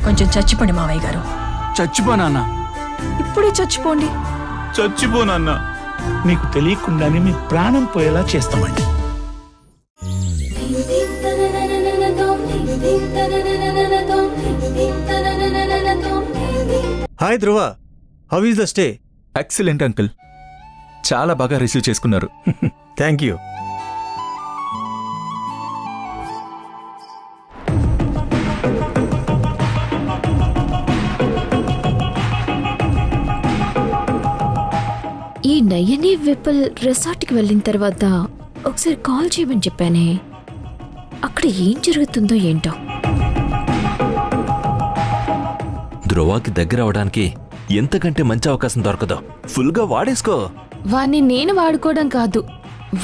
కొంచెం చచ్చిపోండి మావయ్య గారు. చచ్చిపోనా? ఇప్పుడే చచ్చిపోండి. చచ్చిపోనన్నా. మీకు తెలియకుండానే మీ ప్రాణం పోయేలా చేస్తామండి. Hi Dhruva, how is the stay? Excellent uncle, చాలా బాగా రిసీవ్ చేసుకున్నారు. Thank you. ఈ నయని విపుల్ రిసార్ట్కి వెళ్ళిన తర్వాత ఒకసారి కాల్ చేయమని చెప్పానే, అక్కడ ఏం జరుగుతుందో ఏంటో. ధ్రువకి దగ్గర అవడానికి ఎంతకంటే మంచి అవకాశం దొరకదో. ఫుల్గా వాడేసుకో. వాణ్ణి నేను వాడుకోవడం కాదు,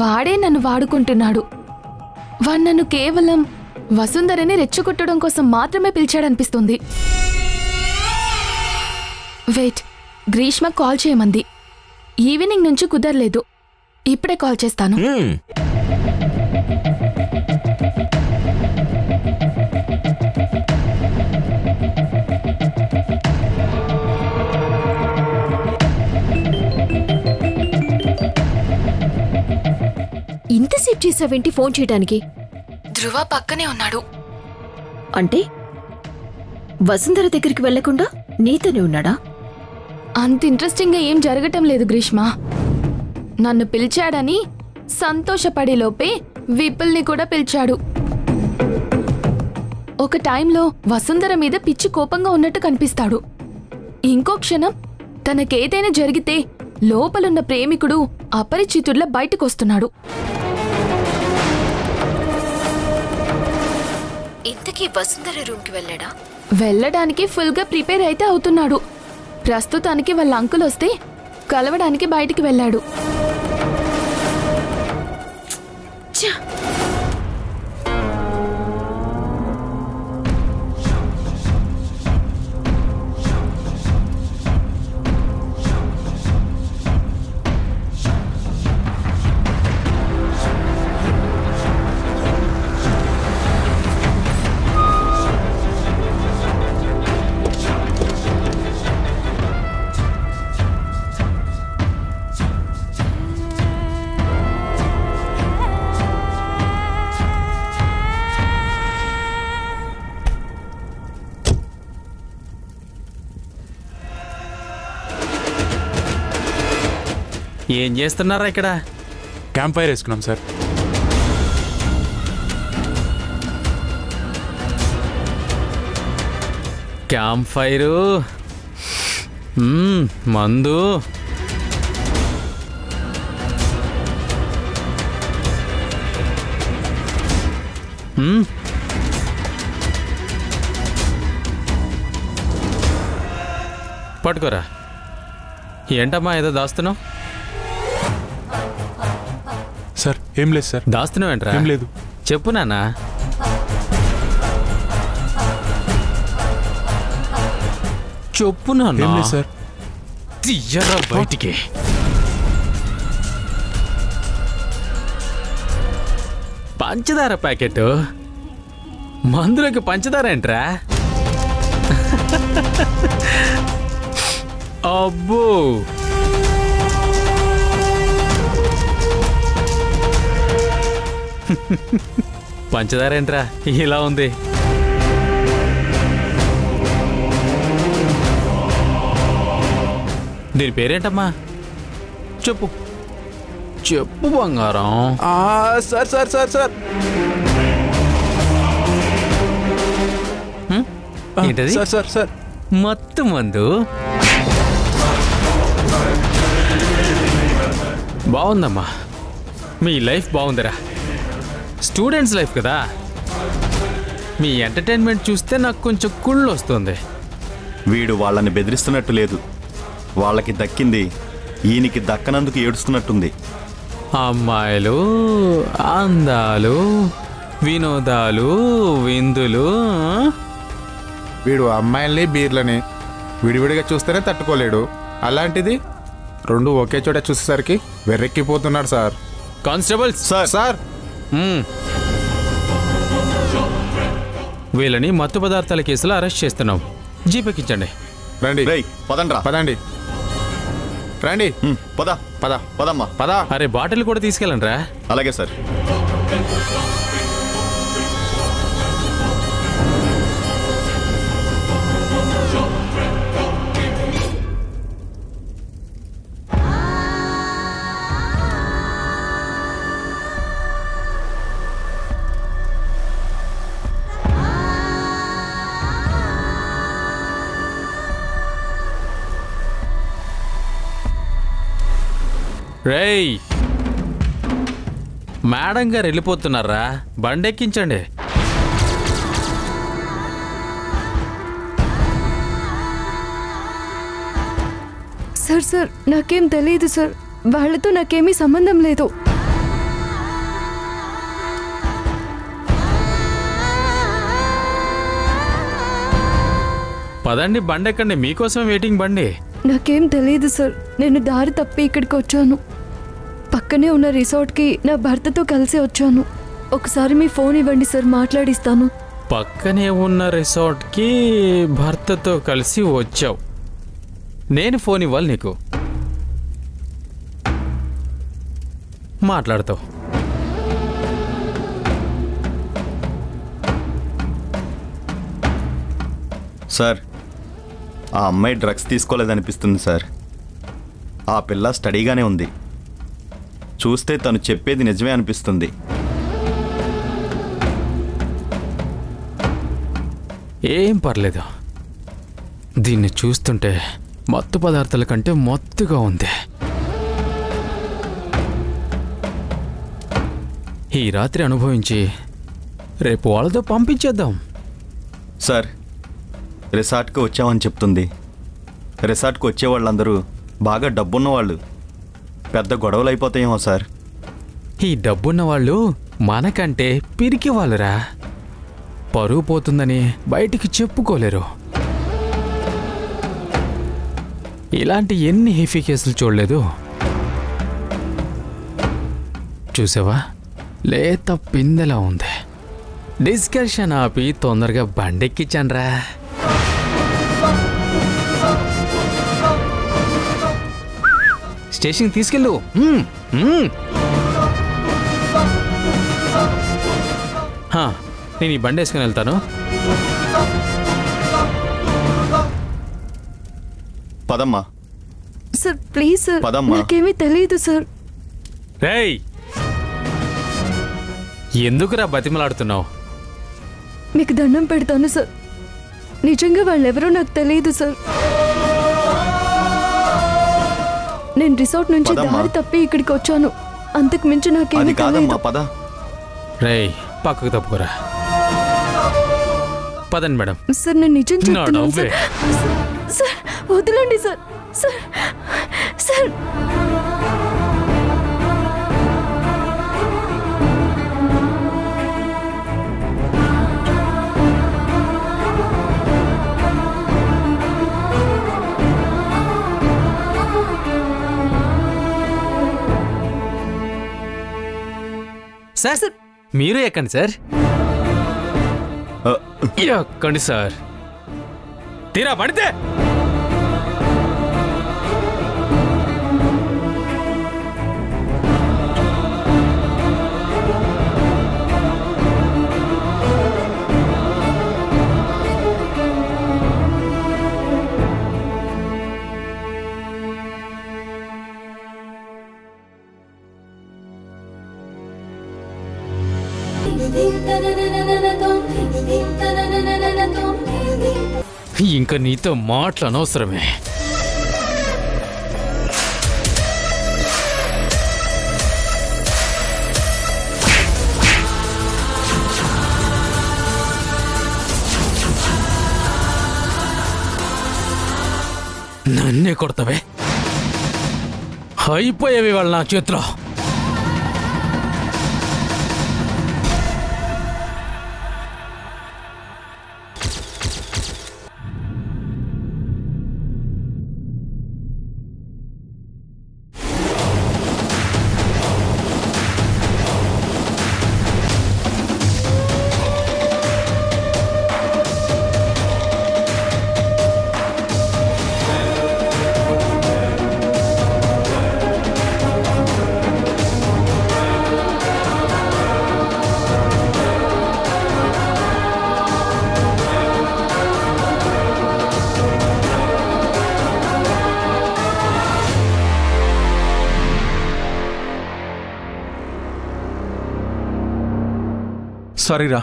వాడే నన్ను వాడుకుంటున్నాడు. వాడు నన్ను కేవలం వసుంధరని రెచ్చగొట్టడం కోసం మాత్రమే పిలిచాడనిపిస్తుంది. Wait, Greeshma call చేయమంది. ఈవినింగ్ నుంచి కుదరలేదు. ఇప్పుడే కాల్ చేస్తాను. ఇంతసేపు చేసావేంటి ఫోన్ చేయడానికి? ధ్రువ పక్కనే ఉన్నాడు. అంటే వసుంధర దగ్గరికి వెళ్లకుండా నీతోనే ఉన్నాడా? అంత ఇంట్రెస్టింగ్గా ఏం జరగటం లేదు గ్రీష్మ. నన్ను పిలిచాడని సంతోషపడేలోపే విపుల్ని కూడా పిలిచాడు. ఒక టైంలో వసుంధర మీద పిచ్చి కోపంగా ఉన్నట్టు కనిపిస్తాడు. ఇంకో క్షణం తనకేదైనా జరిగితే లోపలున్న ప్రేమికుడు అపరిచితుల్లా బయటకొస్తున్నాడు. ఇంతకీ వసుంధర రూమ్కి వెళ్ళాడా? వెళ్ళడానికి ఫుల్గా ప్రిపేర్ అయితే అవుతున్నాడు. ప్రస్తుతానికి వాళ్ళ అంకుల్ వస్తే కలవడానికి బయటికి వెళ్ళాడు. ఏం చేస్తున్నారా ఇక్కడ? క్యాంప్ ఫైర్ వేసుకున్నాం సార్. క్యాంప్ ఫైరు, మందు, పట్టుకోరా. ఏంటమ్మా ఏదో దాస్తున్నావు? సార్ ఏం లేదు సార్. దాస్తున్నావు ఏంట్రా? ఏం లేదు. చెప్పు నాన్న. చెప్పు నాన్న. ఏం లేదు సార్. తీయరా బయటికి. పంచదార ప్యాకెట్, మందులోకి పంచదార ఏంట్రా? అబ్బో, పంచదార ఏంట్రా ఇలా ఉంది? దీని పేరేంటమ్మా? చెప్పు చెప్పు బంగారం. సార్ సార్ సార్ సార్ ఏంటది? సార్ సార్ సార్ మత్తు మందు. బాగుందమ్మా, మీ లైఫ్ బాగుందిరా. స్టూడెంట్స్ లైఫ్ కదా. మీ ఎంటర్టైన్మెంట్ చూస్తే నాకు కొంచెం కుళ్ళు వస్తుంది. వీడు వాళ్ళని బెదిరిస్తున్నట్టు లేదు, వాళ్ళకి దక్కింది ఈయనకి దక్కనందుకు ఏడుస్తున్నట్టుంది. అమ్మాయిలు, అందాలు, వినోదాలు, విందులు. వీడు అమ్మాయిల్ని బీర్లని విడివిడిగా చూస్తేనే తట్టుకోలేడు. అలాంటిది రెండు ఒకే చోట చూసేసరికి వెర్రెక్కిపోతున్నాడు సార్. కానిస్టేబుల్స్ సార్ సార్ వీళ్ళని మత్తు పదార్థాల కేసులో అరెస్ట్ చేస్తున్నాం. జీపెక్కించండి. రండి. రేయ్ పదండ్రా. పదండి. రండి. పద పద. పదమ్మా. పద. అరే బాటిల్ కూడా తీసుకెళ్ళండి రా. అలాగే సార్. రేయ్ మేడం గారు వెళ్ళిపోతున్నారా? బండెక్కించండి. సార్ నాకేం తెలియదు సార్. వాళ్ళతో నాకేమీ సంబంధం లేదు. పదండి, బండెక్కండి. మీకోసం వెయిటింగ్ బండి. నాకేం తెలియదు సార్. నేను దారి తప్పి ఇక్కడికి వచ్చాను. పక్కనే ఉన్న రిసార్ట్కి నా భర్తతో కలిసి వచ్చాను. ఒకసారి మీ ఫోన్ ఇవ్వండి సార్, మాట్లాడిస్తాను. పక్కనే ఉన్న రిసార్ట్కి భర్తతో కలిసి వచ్చావు. నేను ఫోన్ ఇవ్వాలి నీకు. మాట్లాడతావు. సార్, ఆ అమ్మాయి డ్రగ్స్ తీసుకోలేదనిపిస్తుంది సార్. ఆ పిల్ల స్టడీగానే ఉంది. చూస్తే తను చెప్పేది నిజమే అనిపిస్తుంది. ఏం పర్లేదు. దీన్ని చూస్తుంటే మత్తు పదార్థాల కంటే మత్తుగా ఉంది. ఈ రాత్రి అనుభవించి రేపు వాళ్ళతో పంపించేద్దాం. సార్, రిసార్ట్కి వచ్చామని చెప్తుంది. రిసార్ట్కి వచ్చే వాళ్ళందరూ బాగా డబ్బున్న వాళ్ళు. పెద్ద గొడవలు అయిపోతాయేమో సార్. ఈ డబ్బున్న వాళ్ళు మనకంటే పిరికి వాళ్ళురా. పరువు పోతుందని బయటికి చెప్పుకోలేరు. ఇలాంటి ఎన్ని హెఫీ కేసులు చూడలేదు. చూసావా, లేత పిందెలా ఉంది. డిస్కషన్ ఆపి తొందరగా బండెక్కించాన్రా. స్టేషన్ తీసుకెళ్ళు. నేను ఈ బండి వేసుకుని వెళ్తాను. పదమ్మా. సార్ ప్లీజ్ సార్, పదమ్మా. నాకేమీ తెలియదు సార్. రేయ్, ఎందుకురా బతిమలాడుతున్నావు? మీకు దండం పెడతాను సార్. నిజంగా వాళ్ళెవరో నాకు తెలియదు సార్. నేను రిసార్ట్ నుంచి దారి తప్పి ఇక్కడికి వచ్చాను. అంతకు మించి నాకేమీ తెలియదు. పద. రేయ్, పక్కకు తప్పుకోరా. పదండి మేడం. సార్ నేను నిజం చెప్తున్నాను సార్. సార్ వదలండి సార్. సార్ సార్ సార్ మీరు ఎక్కండి సార్. ఎక్కండి సార్. తీరా పడితే ఇంకా నీతో మాటలు అనవసరమే. నన్నే కొడతావే? అయిపోయేవి వాళ్ళు నా చేతిలో. సారీరా,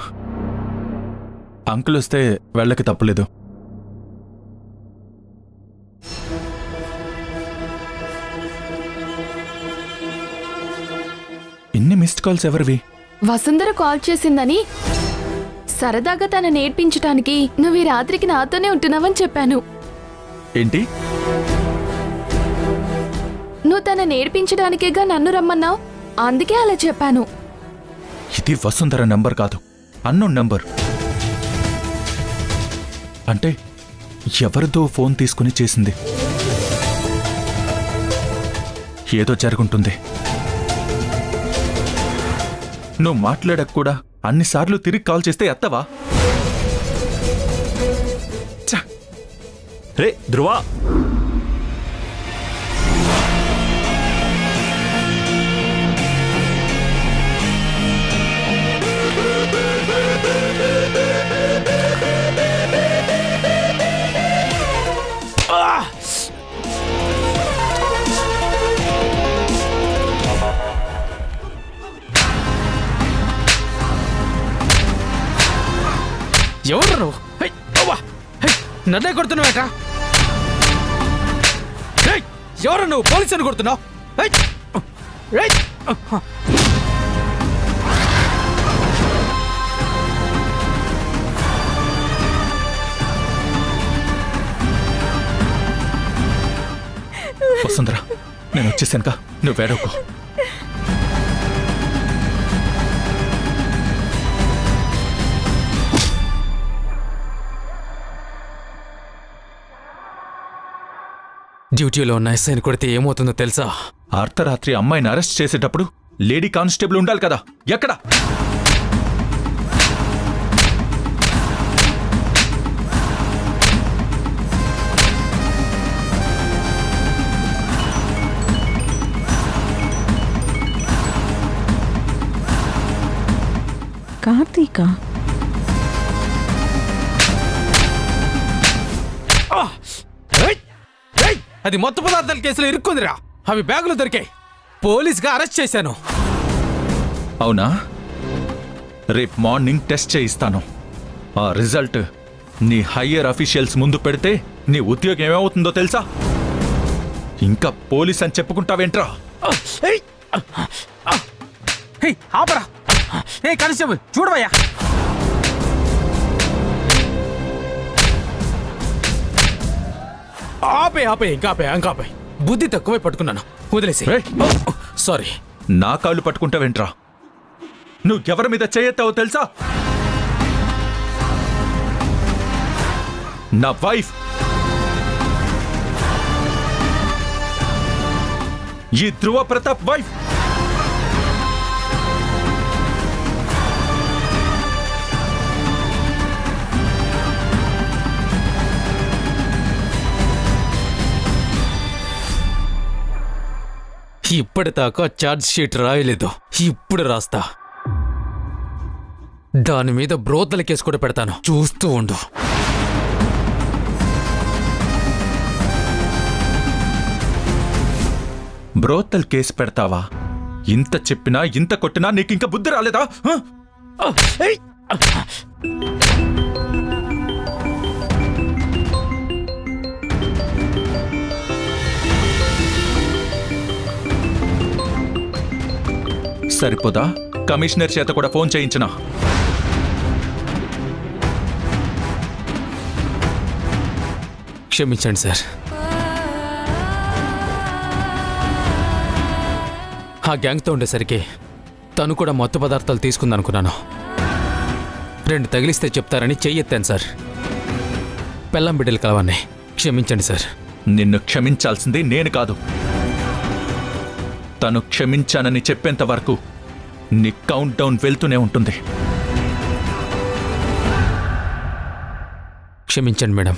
అంకుల్ వస్తే వెళ్ళకి తప్పలేదు. ఇన్ని మిస్డ్ కాల్స్ ఎవరివి? వసుంధర కాల్ చేసిందని సరదాగా తన నేర్పించటానికి నువ్వు ఈ రాత్రికి నాతోనే ఉంటున్నావని చెప్పాను. ఏంటి? నువ్వు తన నేర్పించడానికేగా నన్ను రమ్మన్నావు, అందుకే అలా చెప్పాను. ఇది వసుంధర నంబర్ కాదు, అన్నోన్ నంబర్. అంటే ఎవరిదో ఫోన్ తీసుకుని చేసింది. ఏదో జరుగుంటుంది. నువ్వు మాట్లాడక కూడా అన్నిసార్లు తిరిగి కాల్ చేస్తే ఎత్తవా? రే ధ్రువ, ఎవరు నువ్వు? నన్నే కొడుతున్నావేట? ఎవరు నువ్వు? పోలీసుని కొడుతున్నావు? వసుంధర, నేను వచ్చేసానుక, నువ్వు వేడకు. డ్యూటీలో ఉన్న ఎస్ఐని కొడితే ఏమవుతుందో తెలుసా? అర్ధరాత్రి అమ్మాయిని అరెస్ట్ చేసేటప్పుడు లేడీ కానిస్టేబుల్ ఉండాలి కదా, ఎక్కడ? కార్తీక, అది మత్తు పదార్థాల కేసులో ఇరుక్కుందిరా. అవి బ్యాగులు దొరికాయి, పోలీసుగా అరెస్ట్ చేశాను. అవునా? రేపు మార్నింగ్ టెస్ట్ చేయిస్తాను. ఆ రిజల్ట్ నీ హయ్యర్ అఫీషియల్స్ ముందు పెడితే నీ ఉద్యోగం ఏమవుతుందో తెలుసా? ఇంకా పోలీస్ అని చెప్పుకుంటావేంట్రా? ఆపరా! ఏ కానిస్టేబుల్, చూడవయ్యా. ఆపే ఆపే, ఇంకాపే. బుద్ధి తక్కువే పట్టుకున్నాను, వదిలేసి. సారీ. నా కాళ్ళు పట్టుకుంటావేంట్రా? నువ్వు ఎవరి మీద చేయెత్తావో తెలుసా? నా వైఫ్, ఈ ధ్రువ ప్రతాప్ వైఫ్. ఇప్పటిదాకా ఛార్జ్ షీట్ రాయలేదు, ఇప్పుడు రాస్తా. దాని మీద బ్రోతల కేసు కూడా పెడతాను, చూస్తూ ఉండు. బ్రోతల్ కేసు పెడతావా? ఇంత చెప్పినా ఇంత కొట్టినా నీకింక బుద్ధి రాలేదా? సరిపోదా కమిషనర్ చేత కూడా ఫోన్ చేయించిన? క్షమించండి సార్. ఆ గ్యాంగ్తో ఉండేసరికి తను కూడా మత్తు పదార్థాలు తీసుకుందనుకున్నాను. 2 తగిలిస్తే చెప్తారని చెయ్యెత్తాను సార్. పెళ్ళం బిడ్డలు కలవన్నీ. క్షమించండి సార్. నిన్ను క్షమించాల్సింది నేను కాదు. తను క్షమించానని చెప్పేంత వరకు నీ కౌంట్ డౌన్ వెళ్తూనే ఉంటుంది. క్షమించండి మేడం.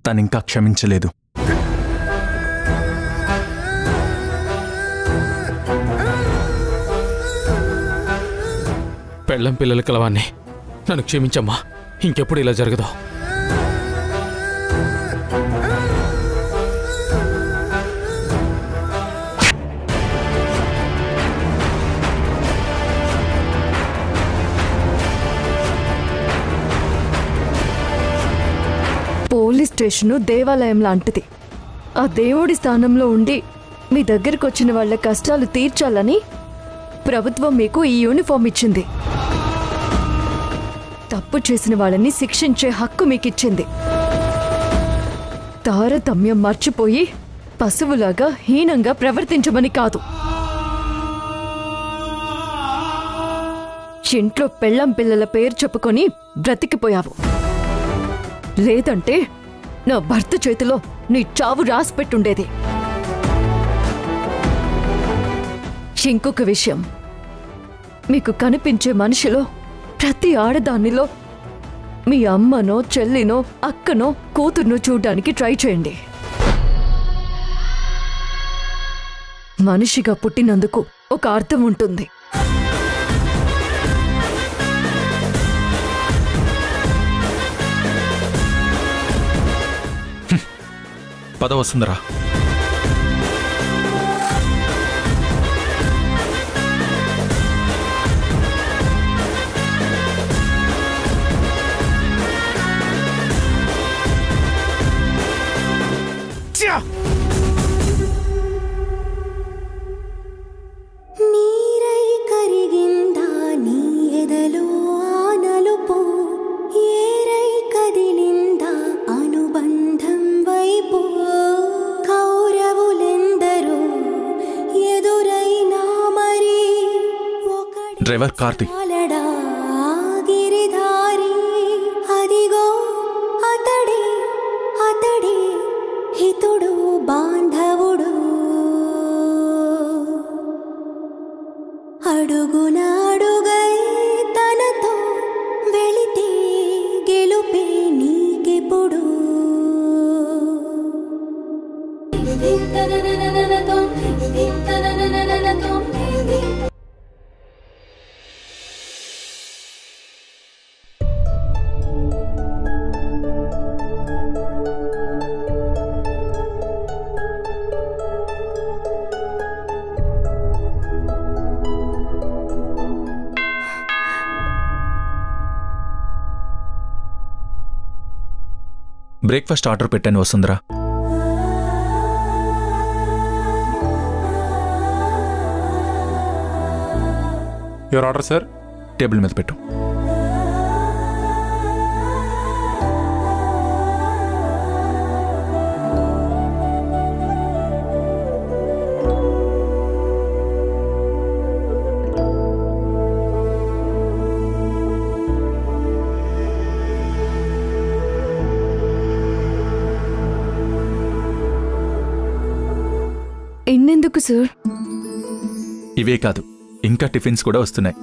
తనింకా క్షమించలేదు. పెళ్ళం పిల్లలు కలవాన్ని. నన్ను క్షమించమ్మా, ఇంకెప్పుడు ఇలా జరగదు. స్టేషను దేవాలయం లాంటిది. ఆ దేవుడి స్థానంలో ఉండి మీ దగ్గరకు వచ్చిన వాళ్ళ కష్టాలు తీర్చాలని ప్రభుత్వం మీకు ఈ యూనిఫామ్ ఇచ్చింది. తప్పు చేసిన వాళ్ళని శిక్షించే హక్కు మీకిచ్చింది. తారతమ్యం మర్చిపోయి పశువులాగా హీనంగా ప్రవర్తించమని కాదు. ఇంట్లో పెళ్ళం పిల్లల పేరు చెప్పుకొని బ్రతికిపోయావు. లేదంటే నా భర్త చేతిలో నీ చావు రాసిపెట్టుండేది. ఇంకొక విషయం, మీకు కనిపించే మనిషిలో ప్రతి ఆడదానిలో మీ అమ్మనో చెల్లినో అక్కనో కూతుర్నో చూడ్డానికి ట్రై చేయండి. మనిషిగా పుట్టినందుకు ఒక అర్థం ఉంటుంది. పద వసుంధరా. నీరై కరిగిందా నీ ఎదలో ఆనలుపు, ఏరై కదిలిందా అనుబంధం వైపు, కౌరవులెందరూ ఎదురైనా మరి డ్రైవర్ కార్తీక్. గిరిధారి అదిగో అతడే అతడే హితుడు బాంధవుడు, అడుగునాడుగై తనతో వెళితే గెలుపే నీకెప్పుడు. బ్రేక్ఫాస్ట్ ఆర్డర్ పెట్టాను Vasundhara. Your order sir. Table మీద పెట్టు. ఎన్నెందుకు సార్? ఇవే కాదు, ఇంకా టిఫిన్స్ కూడా వస్తున్నాయి.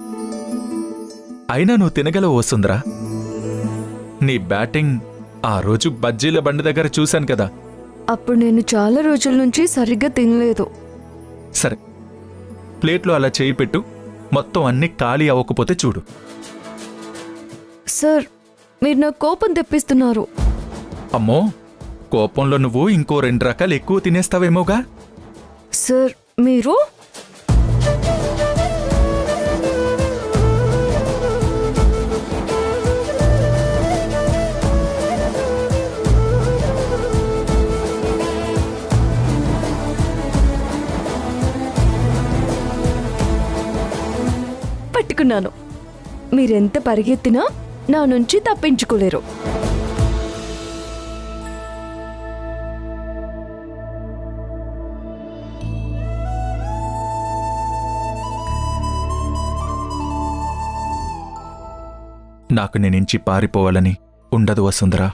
అయినా నువ్వు తినగలవు వసుంధరా. నీ బ్యాటింగ్ ఆ రోజు బజ్జీల బండి దగ్గర చూశాను కదా. అప్పుడు నేను చాలా రోజుల నుంచి సరిగ్గా తినలేదు. సరే, ప్లేట్లో అలా చేయి పెట్టు. మొత్తం అన్నీ ఖాళీ అవ్వకపోతే చూడు. సార్, మీరు నా కోపం తెప్పిస్తున్నారు. అమ్మో, కోపంలో నువ్వు ఇంకో 2 రకాలు ఎక్కువ తినేస్తావేమోగా. సార్, మీరు పట్టుకున్నాను. మీరెంత పరిగెత్తినా నా నుంచి తప్పించుకోలేరు. నాకు నీ నుంచి పారిపోవాలని ఉండదు వసుంధరా.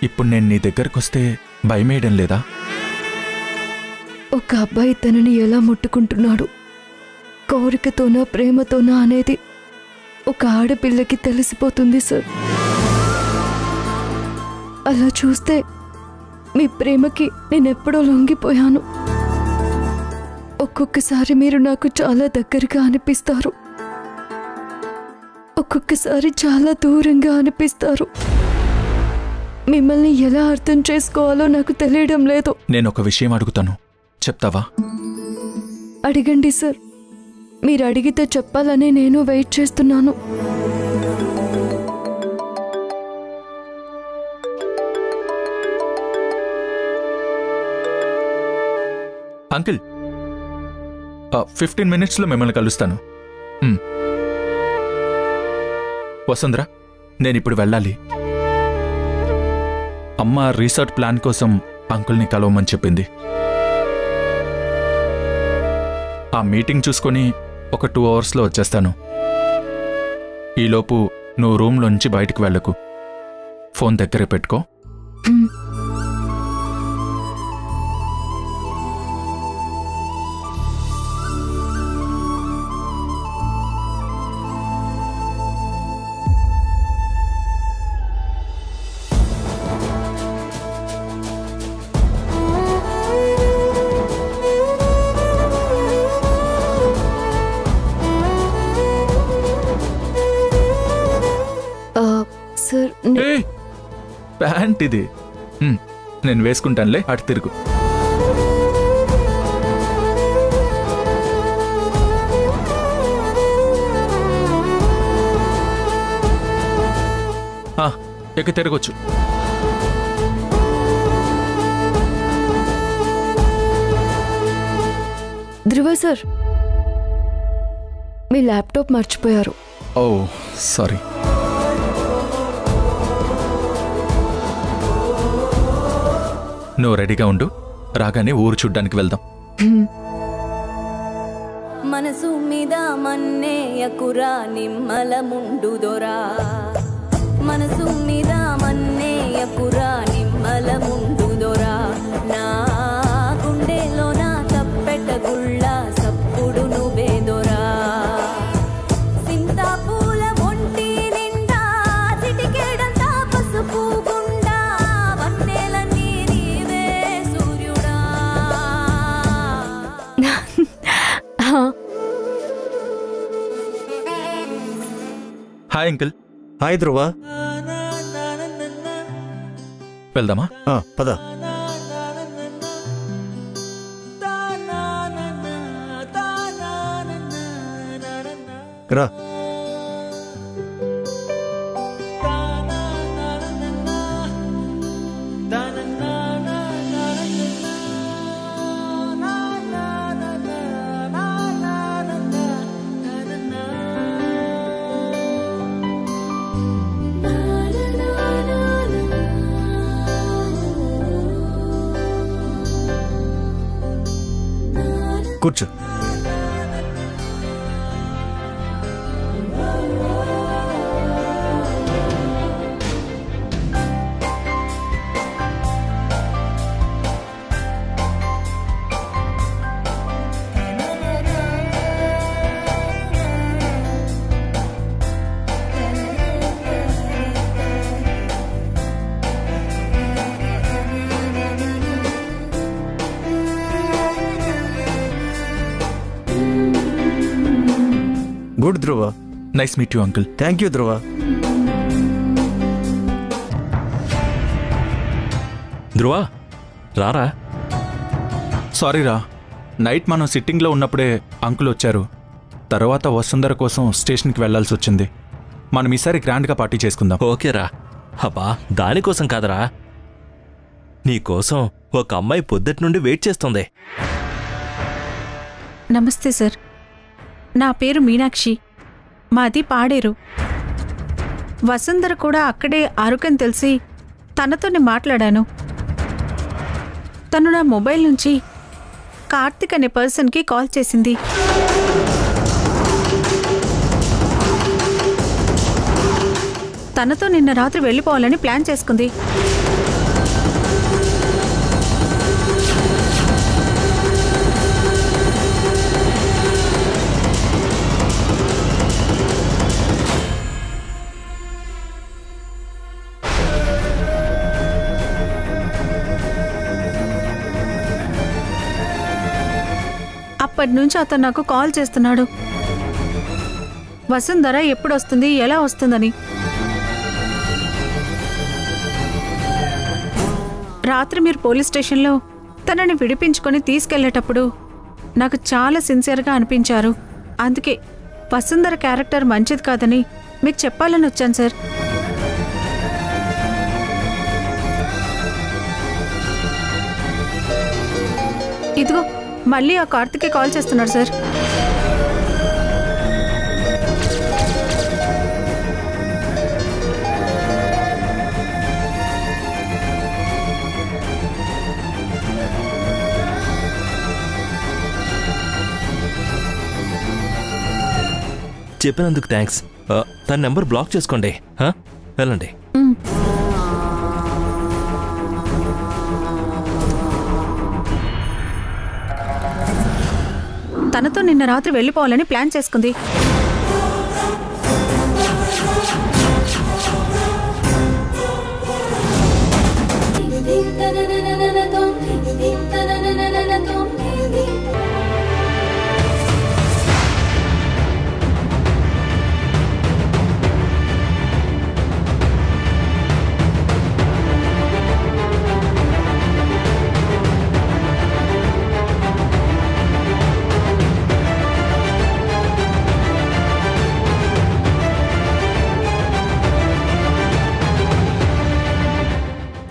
ఇప్పుడు నేను నీ దగ్గరకొస్తే భయమేయడం లేదా? ఒక అబ్బాయి తనని ఎలా ముట్టుకుంటున్నాడు, కోరికతోనా ప్రేమతోనా అనేది ఒక ఆడపిల్లకి తెలిసిపోతుంది సార్. అలా చూస్తే మీ ప్రేమకి నేనెప్పుడో లొంగిపోయాను. ఒక్కొక్కసారి మీరు నాకు చాలా దగ్గరగా అనిపిస్తారు, ఒక్కొక్కసారి చాలా దూరంగా అనిపిస్తారు. మిమ్మల్ని ఎలా అర్థం చేసుకోవాలో నాకు తెలియడం లేదు. నేను ఒక విషయం అడుగుతాను, చెప్తావా? అడిగండి సార్. మీరు అడిగితే చెప్పాలని నేను వెయిట్ చేస్తున్నాను. అంకిల్, 15 మినిట్స్లో మిమ్మల్ని కలుస్తాను. వసుంధరా, నేనిప్పుడు వెళ్ళాలి. అమ్మ రీసార్ట్ ప్లాన్ కోసం అంకుల్ని కలవమని చెప్పింది. ఆ మీటింగ్ చూసుకొని ఒక 2 అవర్స్లో వచ్చేస్తాను. ఈలోపు నువ్వు రూమ్లోంచి బయటకు వెళ్ళకు. ఫోన్ దగ్గరే పెట్టుకో. ప్యాంట్ ఇది నేను వేసుకుంటానులే, అటు తిరుగు. ఇక తిరగొచ్చు. ధ్రువ సార్, మీ ల్యాప్టాప్ మర్చిపోయారు. ఓ సారీ. నువ్వు రెడీగా ఉండు, రాగానే ఊరు చూడ్డానికి వెళ్దాం. మనసు మీద మన్నేయకురా నిమ్మల ముండుదొరా, మనసు మీద మన్నేయకురా నిమ్మల ముండుదొరా, నా గుండెలో నా తప్పెట గుళ్ళ సప్పుడు నువ్వేదొరా, సింతాపూల ఒంటి నిండా చిటికేడంతా పసుపు గుండా వన్నెలన్నీ నీవే సూర్యుడా. Hi uncle. హాయ్ ధ్రువ. వెళ్దామా? పద. రా. కూర్చో. Good Dhruva. Nice meet you uncle. Thank you Dhruva. Dhruva రారా. సారీ రా, నైట్ మనం సిట్టింగ్లో ఉన్నప్పుడే అంకుల్ వచ్చారు. తర్వాత వసుంధర కోసం స్టేషన్కి వెళ్లాల్సి వచ్చింది. మనం ఈసారి గ్రాండ్గా పార్టీ చేసుకుందాం. ఓకేరా. అబ్బా, దానికోసం కాదరా, నీకోసం ఒక అమ్మాయి పొద్దుటి నుండి వెయిట్ చేస్తుంది. నమస్తే సార్, నా పేరు మీనాక్షి, మాది పాడేరు. వసుంధర కూడా అక్కడే అరుకని తెలిసి తనతోనే మాట్లాడాను. తను నా మొబైల్ నుంచి కార్తిక్ అనే పర్సన్కి కాల్ చేసింది. తనతో నిన్న రాత్రి వెళ్ళిపోవాలని ప్లాన్ చేసుకుంది. అప్పటి నుంచి అతను నాకు కాల్ చేస్తున్నాడు, వసుంధర ఎప్పుడు వస్తుంది, ఎలా వస్తుందని. రాత్రి మీరు పోలీస్ స్టేషన్లో తనని విడిపించుకొని తీసుకెళ్లేటప్పుడు నాకు చాలా సిన్సియర్గా అనిపించారు. అందుకే వసుంధర క్యారెక్టర్ మంచిది కాదని మీకు చెప్పాలని వచ్చాను సార్. ఇదిగో మళ్ళీ ఆ కార్తికే కాల్ చేస్తున్నాడు సార్. చెప్పినందుకు థ్యాంక్స్. తన నెంబర్ బ్లాక్ చేసుకోండి. వెళ్ళండి. తనతో నిన్న రాత్రి వెళ్ళిపోవాలని ప్లాన్ చేసుకుంది.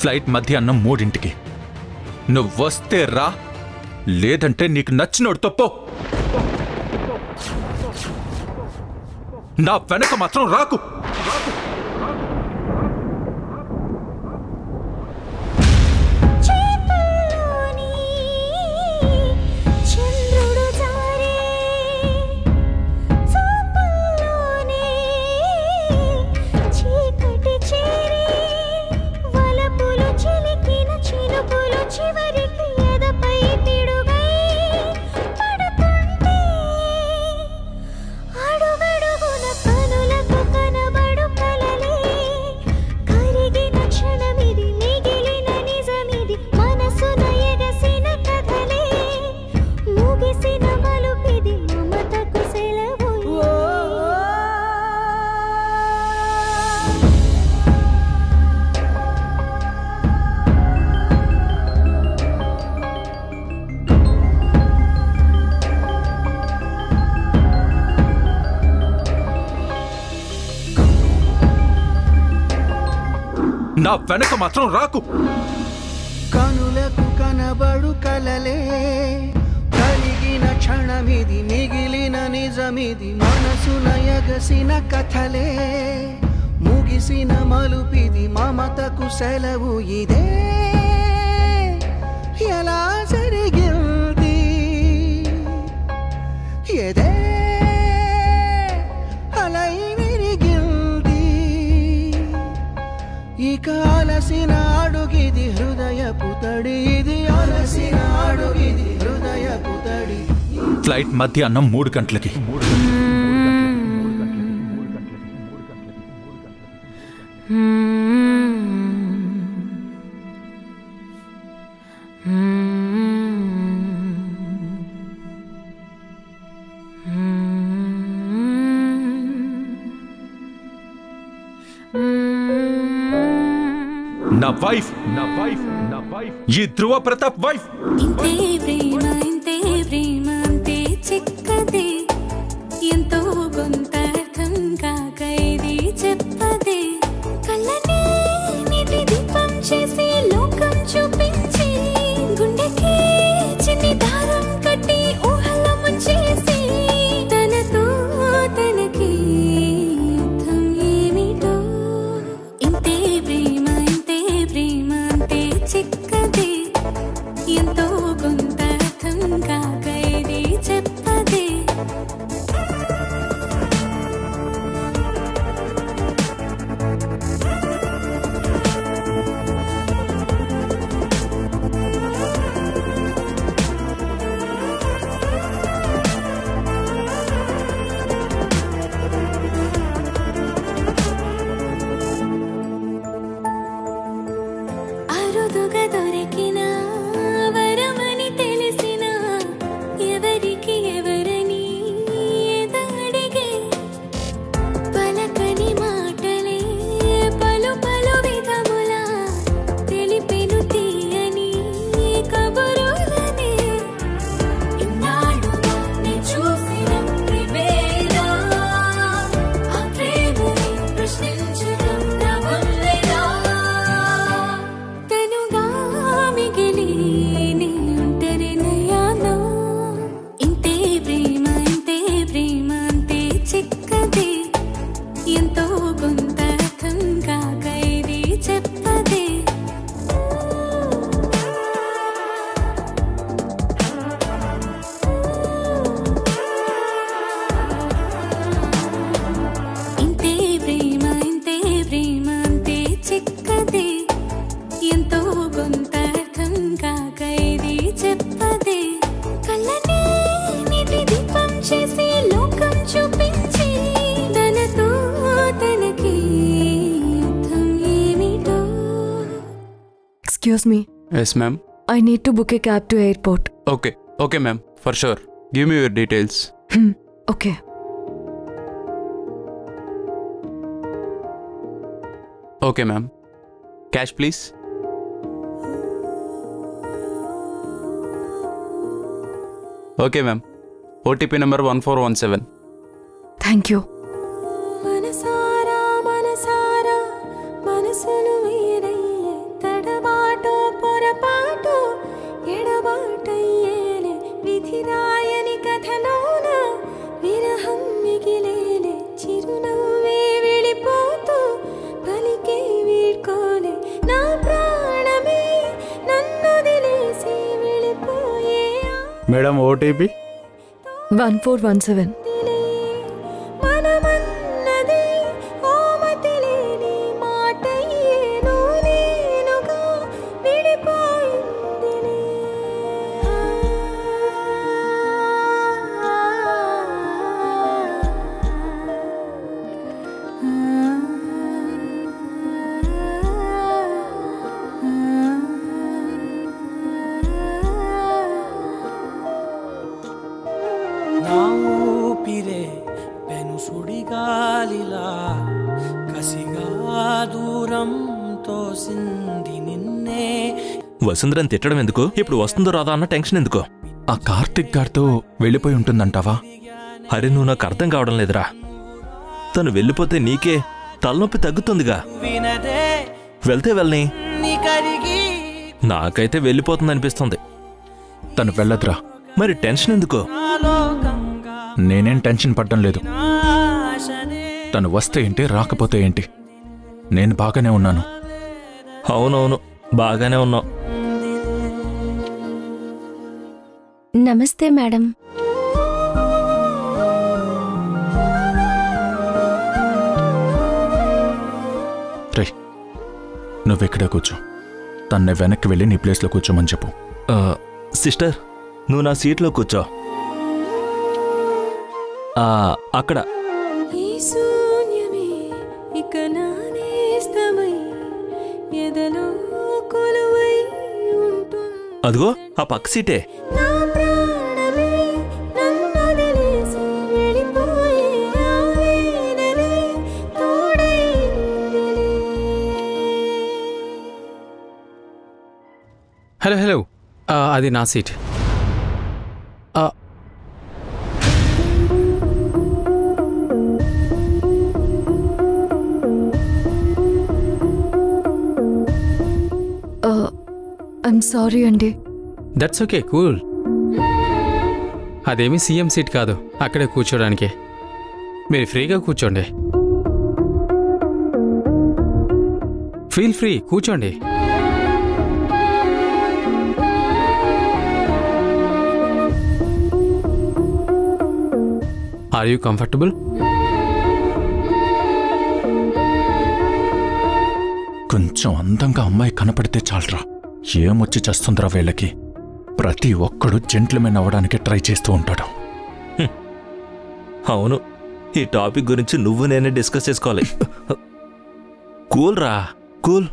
ఫ్లైట్ మధ్యాహ్నం 3ంటికి. నువ్వు వస్తే రా, లేదంటే నీకు నచ్చినోడు తప్పో. నా వెనక మాత్రం రాకు. నా వెనక మాత్రం రాకు. కనులకు కనబడు కలలే కరిగిన క్షణమిది, మిగిలిన నిజమిది, మనసున ఎగసిన కథలే, ముగిసిన మలుపిది, మమతకు సెలవు ఇదే. ఎలా జరిగింది ఎదే అలై విరిగింది, ఇక అలసిన అడుగిది హృదయపు తడి, ఇది అలసిన అడుగిది హృదయపు తడి. ఫ్లైట్ మధ్యాహ్నం 3 గంటలకి. నా వైఫ్ ఈ ధ్రువ ప్రతాప్ వైఫ్. ఇంతే ప్రేమ ఇంతే ప్రేమ అంతే చిక్కదే, ఎంతో కొంత అర్థం కాక ఇది చెప్పదే. కళ్ళనే నీటి దీపం చేసి లోకం చూపించి, గుండెకి చిన్ని దారం కట్టి ఊహల్లో ముంచేసి, తనతో తనకి అర్థం ఏమిటో. ఇంతే ప్రేమ ఇంతే ప్రేమ అంతే చిక్కదే, ఎంతో కొంత అర్థం కాక ఇది చెప్పదే. Excuse me. Yes, ma'am. I need to book a cab to airport. Okay. Okay, ma'am. For sure. Give me your details. Okay. Okay, ma'am. Cash, please. Okay, ma'am. OTP number 1417. Thank you. మనసారా మనసారా మనసులు వేరయ్యే తడబాటో పొరపాటో ఎడబాటయ్యేలే విధిరాయని కథలోన విరహం మిగిలేలే చిరునవ్వే వెళ్ళిపోతూ పలికే వీడ్కోలే నా ప్రాణమే నన్ను వదిలేసి వెళ్ళిపోయే మేడం ఓటీపీ 1417. మనమన్నది ఓమతిలేని మాటయ్యేను నేనుగా విడిపోయిందిలే నా ఊపిరే పెను సుడిగాలిలా కసిగా దూరం తోసింది నిన్నే. వసుంధరని తిట్టడం ఎందుకు? ఇప్పుడు వస్తుందో రాదా అన్న టెన్షన్ ఎందుకు? ఆ కార్తిక్ గారితో వెళ్ళిపోయి ఉంటుందంటావా? అరే నువ్వు నాకు అర్థం కావడం లేదురా. తను వెళ్ళిపోతే నీకే తలనొప్పి తగ్గుతుందిగా. వినదే వెళ్తే వెళ్ళని. నీ కరిగి నాకైతే వెళ్ళిపోతుందనిపిస్తుంది. తను వెళ్ళదురా. మరి టెన్షన్ ఎందుకు? నేనేం టెన్షన్ పడ్డం లేదు. తను వస్తే ఏంటి, రాకపోతే ఏంటి, నేను బాగానే ఉన్నాను. అవునవును, బాగానే ఉన్నావు. నమస్తే మేడం. రే, నువ్వెక్కడే కూర్చో. తన్నే వెనక్కి వెళ్ళి నీ ప్లేస్లో కూర్చోమని చెప్పు. సిస్టర్, నువ్వు నా సీట్లో కూర్చో. అక్కడ. ఈ శూన్యమే ఇక నానేస్తమై ఎదలో కొలువై ఉంటుంది. అదిగో ఆ పక్క సీటే. నా ప్రాణమే నన్ను వదిలేసి వెళ్ళిపోయే ఆవేదనే తోడైందిలే. హలో హలో, అది నా సీట్. ఐమ్ సారీ అండి. That's okay, cool. అదేమీ సీఎం సీట్ కాదు, అక్కడే కూర్చోడానికి. మీరు ఫ్రీగా కూర్చోండి. ఫీల్ ఫ్రీ, కూర్చోండి. Are you comfortable? కొంచెం అందంగా అమ్మాయి కనపడితే చాలరా, ఏమొచ్చి చేస్తుందిరా వీళ్ళకి. ప్రతి ఒక్కడు జెంట్లమెన్ అవ్వడానికి ట్రై చేస్తూ ఉంటాడు. అవును, ఈ టాపిక్ గురించి నువ్వు నేనే డిస్కస్ చేసుకోవాలి. కూల్ రా, కూల్.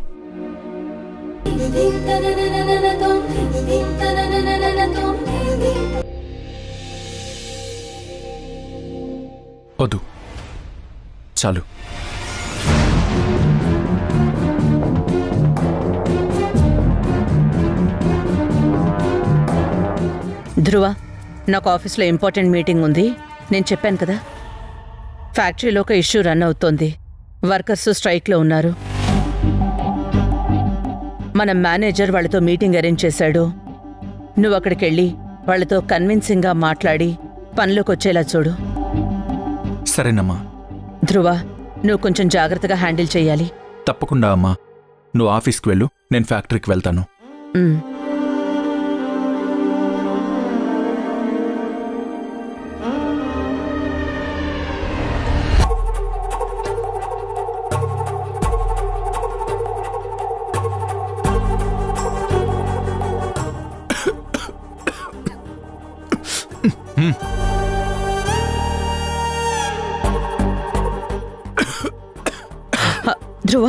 వద్దు, చాలు. ధ్రువ, నాకు ఆఫీస్లో ఇంపార్టెంట్ మీటింగ్ ఉంది. నేను చెప్పాను కదా, ఫ్యాక్టరీలో ఒక ఇష్యూ రన్ అవుతోంది. వర్కర్స్ స్ట్రైక్లో ఉన్నారు. మన మేనేజర్ వాళ్ళతో మీటింగ్ అరేంజ్ చేశాడు. నువ్వు అక్కడికి వెళ్ళి వాళ్ళతో కన్విన్సింగ్గా మాట్లాడి పనిలోకి వచ్చేలా చూడు. సరేనమ్మా. ధ్రువ, నువ్వు కొంచెం జాగ్రత్తగా హ్యాండిల్ చేయాలి. తప్పకుండా అమ్మా. నువ్వు ఆఫీస్కి వెళ్ళు, నేను ఫ్యాక్టరీకి వెళ్తాను. ధ్రువ,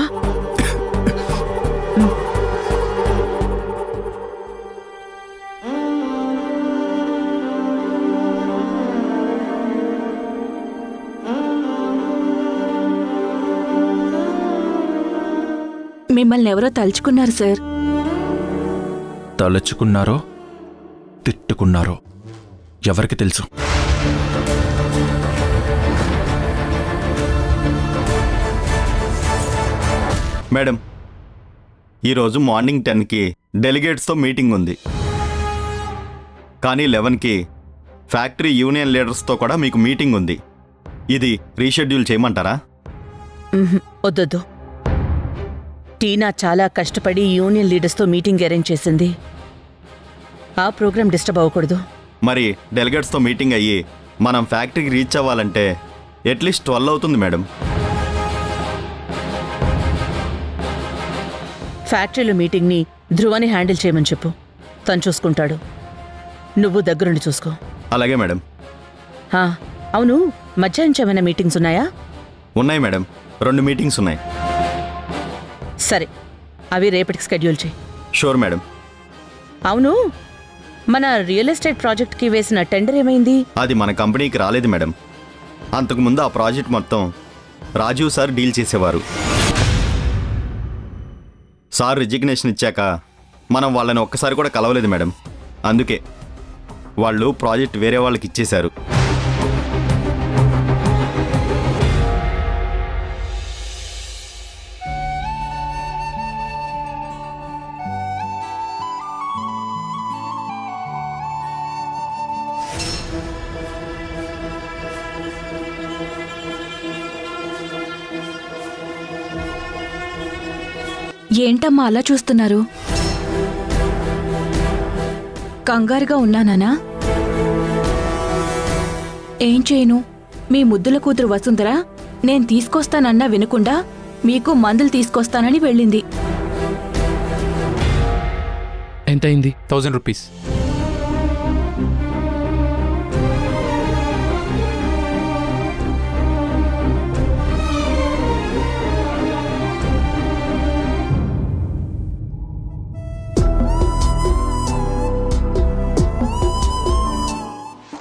మిమ్మల్ని ఎవరో తలుచుకున్నారు సార్. తలుచుకున్నారో తిట్టుకున్నారో ఎవరికి తెలుసు? మేడం, ఈరోజు మార్నింగ్ 10కి డెలిగేట్స్తో మీటింగ్ ఉంది. కానీ 11కి ఫ్యాక్టరీ యూనియన్ లీడర్స్తో కూడా మీకు మీటింగ్ ఉంది. ఇది రీషెడ్యూల్ చేయమంటారా? వద్దొద్దు. టీనా చాలా కష్టపడి యూనియన్ లీడర్స్తో మీటింగ్ అరేంజ్ చేసింది. ఆ ప్రోగ్రామ్ డిస్టర్బ్ అవ్వకూడదు. మరి డెలిగేట్స్తో మీటింగ్ అయ్యి మనం ఫ్యాక్టరీకి రీచ్ అవ్వాలంటే అట్లీస్ట్ 12 అవుతుంది మేడం. ఫ్యాక్టరీలో మీటింగ్ని ధ్రువని హ్యాండిల్ చేయమని చెప్పు. తను చూసుకుంటాడు. నువ్వు దగ్గరుండి చూసుకో. అలాగే మేడం. అవును, మధ్యాహ్నం ఏమైనా మీటింగ్స్ ఉన్నాయా? ఉన్నాయి మేడం, 2 మీటింగ్స్ ఉన్నాయి. సరే, అవి రేపటికి షెడ్యూల్ చేయి. Sure madam. అవును, మన రియల్ ఎస్టేట్ ప్రాజెక్ట్కి వేసిన టెండర్ ఏమైంది? అది మన కంపెనీకి రాలేదు మేడం. అంతకుముందు ఆ ప్రాజెక్ట్ మొత్తం రాజీవ్ సార్ డీల్ చేసేవారు. సార్ రిజిగ్నేషన్ ఇచ్చాక మనం వాళ్ళని ఒక్కసారి కూడా కలవలేదు మేడం. అందుకే వాళ్ళు ప్రాజెక్ట్ వేరే వాళ్ళకి ఇచ్చేశారు. ఏంటమ్మా అలా చూస్తున్నారు? కంగారుగా ఉన్నానా? ఏం చేయను, మీ ముద్దుల కూతురు వసుంధర నేను తీసుకొస్తానన్నా వినకుండా మీకు మందులు తీసుకొస్తానని వెళ్ళింది. ఎంతైంది? 1000 రూపీస్.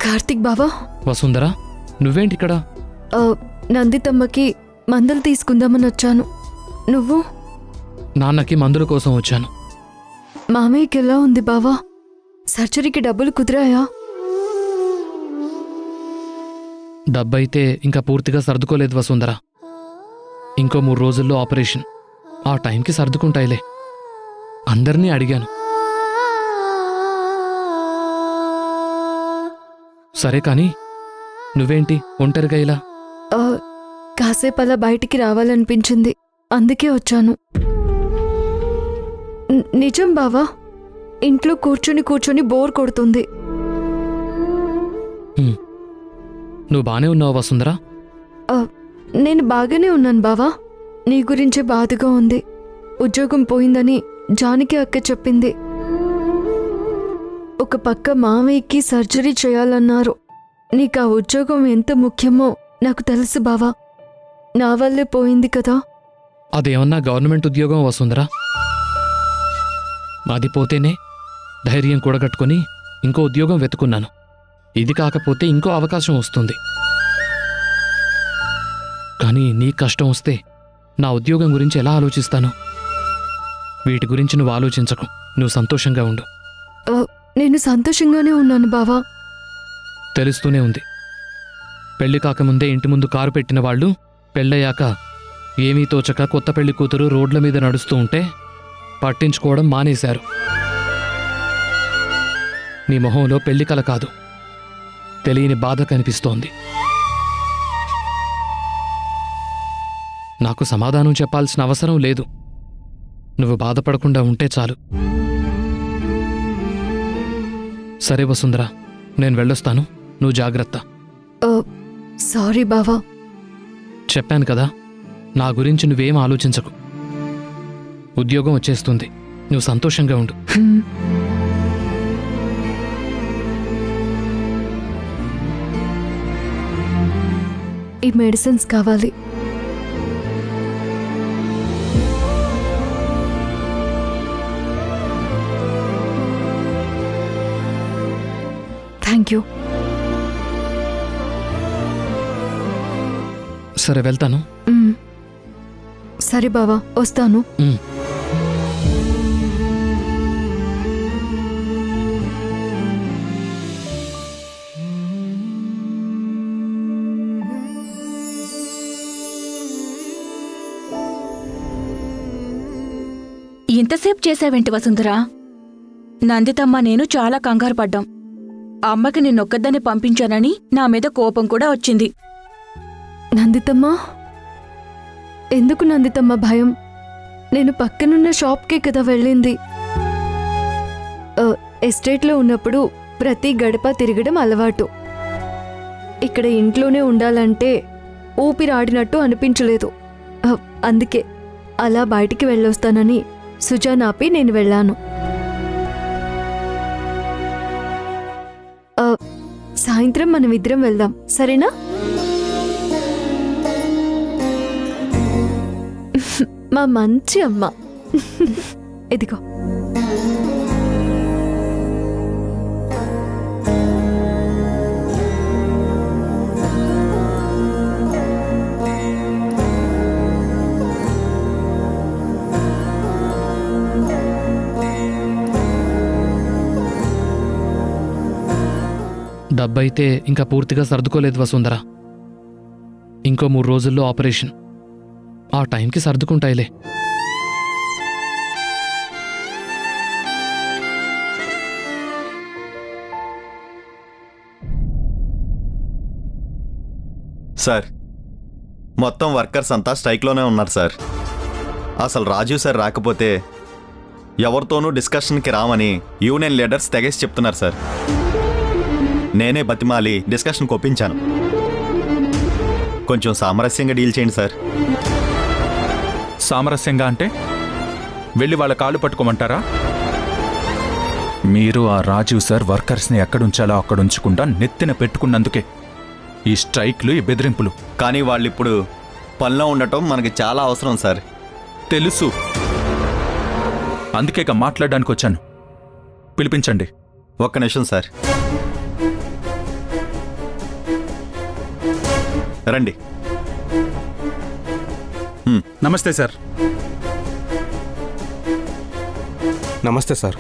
కార్తిక్ బావా. వసుంధర, నువ్వేంటిక్కడ? నందితమ్మకి మందులు తీసుకుందామని వచ్చాను. నువ్వు? నాన్నకి మందుల కోసం వచ్చాను. మామయ్యకి ఎలా ఉంది బావా? సర్జరీకి డబ్బులు కుదిరాయా? డబ్బైతే ఇంకా పూర్తిగా సర్దుకోలేదు వసుంధర. ఇంకో 3 రోజుల్లో ఆపరేషన్. ఆ టైంకి సర్దుకుంటాయిలే. అందరినీ అడిగాను. సరే కానీ నువ్వేంటి ఒంటరిగా ఇలా? కాసేపు అలా బయటికి రావాలనిపించింది, అందుకే వచ్చాను. నిజం బావా, ఇంట్లో కూర్చుని కూర్చుని బోర్ కొడుతుంది. నువ్వు బానే ఉన్నావు వసుంధరా? నేను బాగానే ఉన్నాను బావా. నీ గురించే బాధగా ఉంది. ఉద్యోగం పోయిందని జానకి అక్క చెప్పింది. ఒక పక్క మామయ్యకి సర్జరీ చేయాలన్నారు. నీకు ఆ ఉద్యోగం ఎంత ముఖ్యమో నాకు తెలుసు బావా. నా వల్లే పోయింది కదా. అదేమన్నా గవర్నమెంట్ ఉద్యోగం వసుంధరా? అది పోతేనే ధైర్యం కూడగట్టుకుని ఇంకో ఉద్యోగం వెతుకున్నాను. ఇది కాకపోతే ఇంకో అవకాశం వస్తుంది. కానీ నీ కష్టం వస్తే నా ఉద్యోగం గురించి ఎలా ఆలోచిస్తాను? వీటి గురించి నువ్వు ఆలోచించకు. నువ్వు సంతోషంగా ఉండు. నేను సంతోషంగానే ఉన్నాను బావా. తెలుస్తూనే ఉంది. పెళ్లి కాకముందే ఇంటి ముందు కారు పెట్టిన వాళ్ళు పెళ్ళయ్యాక ఏమీ తోచక కొత్త పెళ్లి కూతురు రోడ్ల మీద నడుస్తూ ఉంటే పట్టించుకోవడం మానేశారు. నీ మొహంలో పెళ్లి కల కాదు, తెలియని బాధ కనిపిస్తోంది. నాకు సమాధానం చెప్పాల్సిన అవసరం లేదు. నువ్వు బాధపడకుండా ఉంటే చాలు. సరే వసుంధరా, నేను వెళ్ళొస్తాను. నువ్వు జాగ్రత్త. సారీ బావా. చెప్పాను కదా, నా గురించి నువ్వేం ఆలోచించకు. ఉద్యోగం వచ్చేస్తుంది. నువ్వు సంతోషంగా ఉండు. ఈ మెడిసిన్స్ కావాలి. Thank you. సరే వెళ్తాను. సరే బావా, వస్తాను. ఇంతసేపు చేసావేంటి వసుంధరా? నందితమ్మ నేను చాలా కంగారు పడ్డాం. అమ్మకి నిన్నొక్కదాన్ని పంపించానని నా మీద కోపం కూడా వచ్చింది. నందితమ్మా, ఎందుకు నందితమ్మ భయం? నేను పక్కనున్న షాప్కే కదా వెళ్ళింది. ఎస్టేట్లో ఉన్నప్పుడు ప్రతి గడప తిరగడం అలవాటు. ఇక్కడ ఇంట్లోనే ఉండాలంటే ఊపిరాడినట్టు అనిపించలేదు. అందుకే అలా బయటికి వెళ్ళొస్తానని సుజానాపి నేను వెళ్ళాను. సాయంత్రం మనం ఇద్దరం వెళ్దాం, సరేనా? మా మంచి అమ్మ. ఇదిగో. డబ్బైతే ఇంకా పూర్తిగా సర్దుకోలేదు వసుంధర. ఇంకో 3 రోజుల్లో ఆపరేషన్. ఆ టైంకి సర్దుకుంటాయిలే. సార్, మొత్తం వర్కర్స్ అంతా స్ట్రైక్లోనే ఉన్నారు సార్. అసలు రాజీవ్ సార్ రాకపోతే ఎవరితోనూ డిస్కషన్కి రామని యూనియన్ లీడర్స్ తెగేసి చెప్తున్నారు సార్. నేనే బతిమాలి డిస్కషన్కి ఒప్పించాను. కొంచెం సామరస్యంగా డీల్ చేయండి సార్. సామరస్యంగా అంటే వెళ్ళి వాళ్ళ కాళ్ళు పట్టుకోమంటారా? మీరు ఆ రాజీవ్ సార్ వర్కర్స్ని ఎక్కడుంచాలో అక్కడుంచకుండా నెత్తిన పెట్టుకున్నందుకే ఈ స్ట్రైక్లు, ఈ బెదిరింపులు. కానీ వాళ్ళు ఇప్పుడు పనిలో ఉండటం మనకి చాలా అవసరం సార్. తెలుసు, అందుకే మాట్లాడడానికి వచ్చాను. పిలిపించండి. ఒక్క నిమిషం సార్. రండి. నమస్తే సార్. నమస్తే సార్.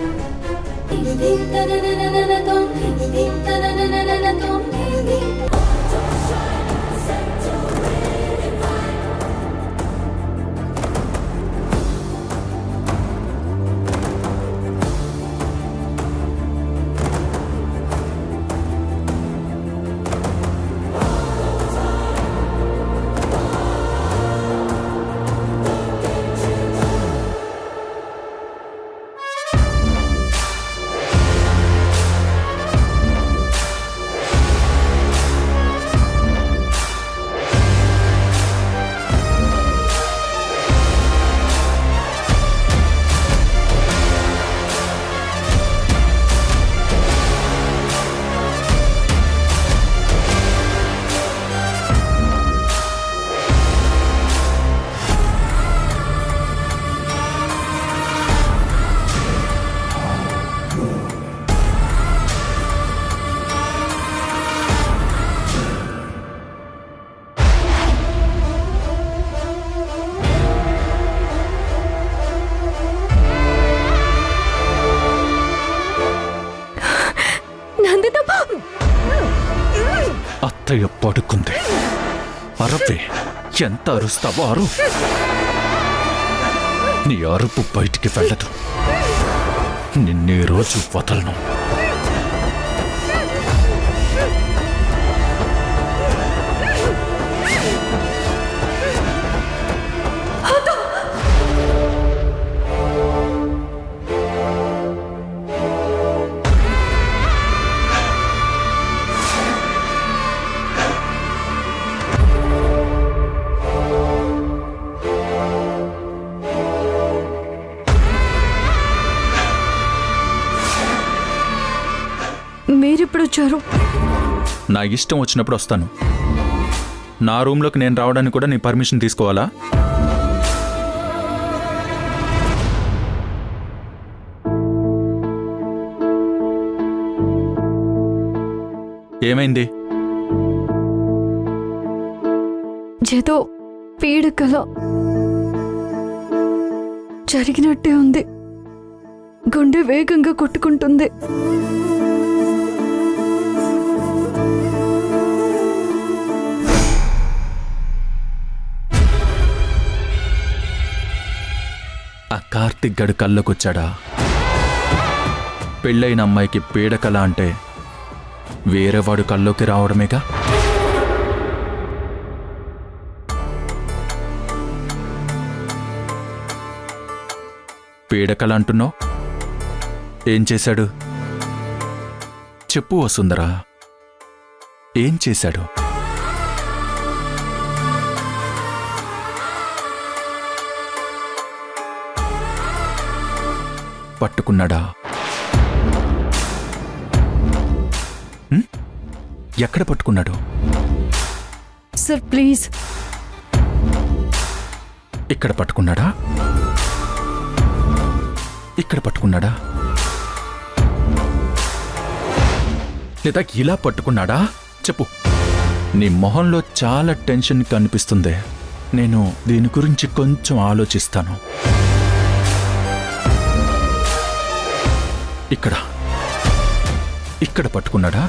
అత్తయ్య పడుకుంది. అరవే, ఎంత అరుస్తావో అరు. నీ అరుపు బయటికి వెళ్ళదు. నిన్నే రోజు వదలను. మీరెప్పుడు వచ్చారు? నా ఇష్టం వచ్చినప్పుడు వస్తాను. నా రూమ్లోకి నేను రావడానికి కూడా నీ పర్మిషన్ తీసుకోవాలా? ఏమైంది? ఏదో పీడకల జరిగినట్టే ఉంది. గుండె వేగంగా కొట్టుకుంటుంది. కార్తిక్ గడు కళ్ళకొచ్చాడా? పెళ్ళైన అమ్మాయికి పీడకల అంటే వేరేవాడు కల్లోకి రావడమేగా. పీడకల అంటున్నావు, ఏం చేశాడు చెప్పు వసుంధరా, ఏం చేశాడు? పట్టుకున్నాడా? ఎక్కడ పట్టుకున్నాడు? Sir please. ఇక్కడ పట్టుకున్నాడా? ఇక్కడ పట్టుకున్నాడా? లేదా ఇలా పట్టుకున్నాడా? చెప్పు. నీ మొహంలో చాలా టెన్షన్ కనిపిస్తుంది. నేను దీని గురించి కొంచెం ఆలోచిస్తాను. ఇక్కడ ఇక్కడ పట్టుకున్నాడా?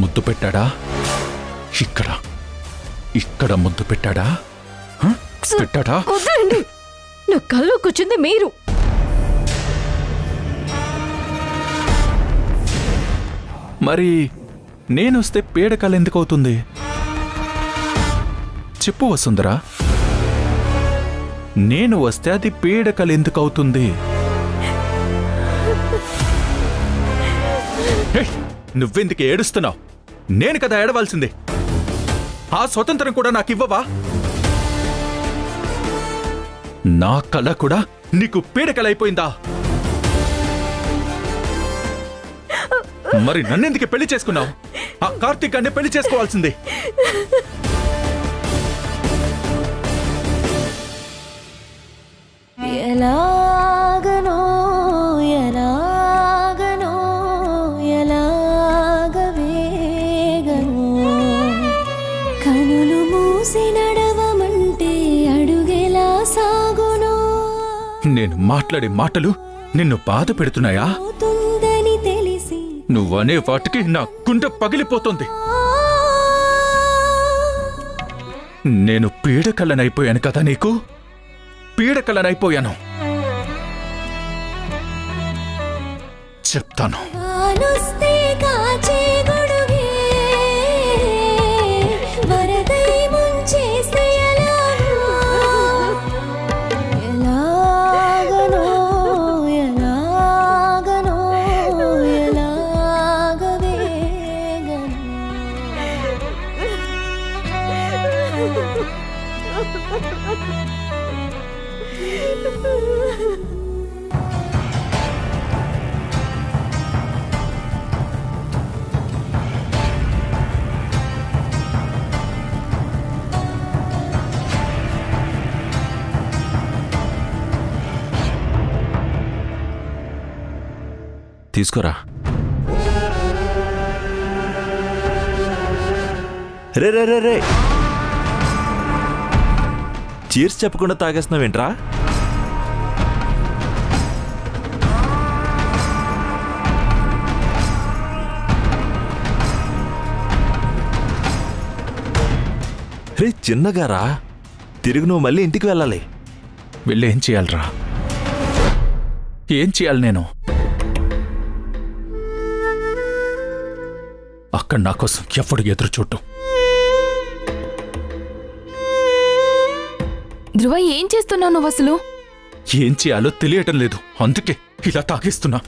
ముద్దు పెట్టాడా? ఇక్కడ ఇక్కడ ముద్దు పెట్టాడా? పెట్టాడా? వద్దండి, నా కల్లోకొచ్చింది మీరు. మరి నేనొస్తే పీడకల ఎందుకవుతుంది? చెప్పు వసుంధరా, నేను వస్తే అది పీడకల ఎందుకవుతుంది? నువ్వెందుకు ఏడుస్తున్నావు? నేను కదా ఏడవలసింది. ఆ స్వతంత్రం కూడా నాకివ్వవా? నా కళ కూడా నీకు పీడకలైపోయిందా? మరి నన్నెందుకు పెళ్లి చేసుకున్నావు? ఆ కార్తీక్ అనే పెళ్లి చేసుకోవాల్సింది. ఎలాగనో ఎలాగనో ఎలాగవేగనో కనులు మూసి నడవమంటే అడుగెలా సాగునో. నేను మాట్లాడే మాటలు నిన్ను బాధ పెడుతున్నాయా? నువ్వనే వాటికి నా గుండె పగిలిపోతుంది. నేను పీడకలనైపోయాను కదా నీకు? పీడకలనైపోయాను. చెప్తాను. తీసుకోరా. రే రే రే రే, చీర్స్ చెప్పకుండా తాగేస్తున్నావేంట్రా? రే చిన్నగారా, తిరిగి నువ్వు మళ్ళీ ఇంటికి వెళ్ళాలి. వెళ్ళి ఏం చేయాలరా? ఏం చేయాలి నేను? అక్కడ నా కోసం ఎప్పుడు ఎదురు చూడటం. ధ్రువ, ఏం చేస్తున్నావు నువ్వు అసలు? ఏం చేయాలో తెలియటం లేదు, అందుకే ఇలా తాగిస్తున్నా.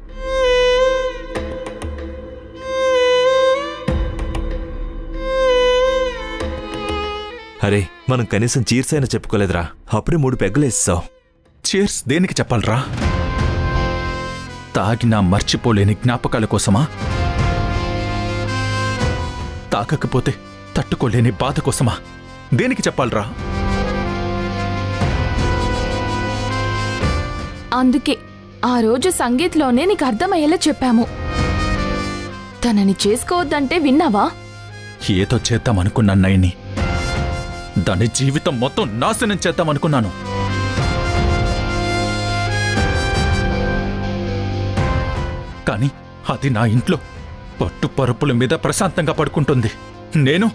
అరే, మనం కనీసం చీర్స్ అయినా చెప్పుకోలేదురా. అప్పుడే 3 పెగ్గులేసావు. చీర్స్ దేనికి చెప్పాలరా? తాగినా మర్చిపోలేని జ్ఞాపకాల కోసమా? తాగకపోతే తట్టుకోలేని బాధ కోసమా? దేనికి చెప్పాలరా? అందుకే ఆ రోజు సంగీత్లోనే నీకు అర్థమయ్యేలా చెప్పాము. తనని చేసుకోవద్దంటే విన్నావా? ఏదో చేద్దామనుకున్నాను నయని. దాని జీవితం మొత్తం నాశనం చేద్దామనుకున్నాను. కానీ అది నా ఇంట్లో పట్టుపరుపుల మీద ప్రశాంతంగా పడుకుంటుంది. నేను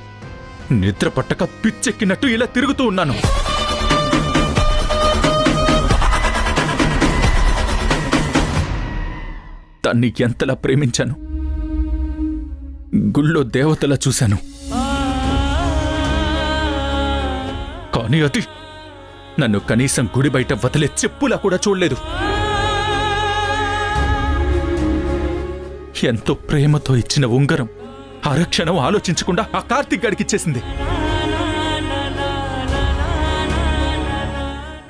నిద్ర పట్టక పిచ్చెక్కినట్టు ఇలా తిరుగుతూ ఉన్నాను. తన్ని ఎంతలా ప్రేమించాను, గుళ్ళో దేవతలా చూశాను. కానీ అది నన్ను కనీసం గుడి బయట వదిలే చెప్పులా కూడా చూడలేదు. ఎంతో ప్రేమతో ఇచ్చిన ఉంగరం అరక్షణం ఆలోచించకుండా ఆ కార్తీక్ గడికిచ్చేసింది.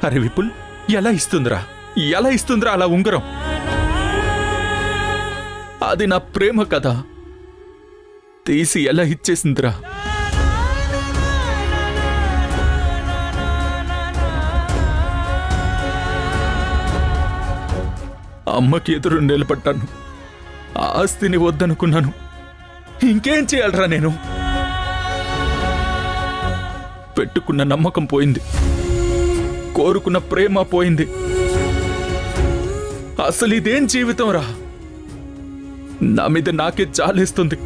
అరే విపుల్, ఎలా ఇస్తుందిరా అలా ఉంగరం? అది నా ప్రేమ కదా, తీసి ఎలా ఇచ్చేసిందిరా? అమ్మకి ఎదురు నిలబడ్డాను, ఆస్తిని వద్దనుకున్నాను. ఇంకేం చేయాలరా నేను? పెట్టుకున్న నమ్మకం పోయింది, కోరుకున్న ప్రేమ పోయింది. అసలు ఇదేం జీవితం రా? నా మీద నాకే జాలేస్తుంది.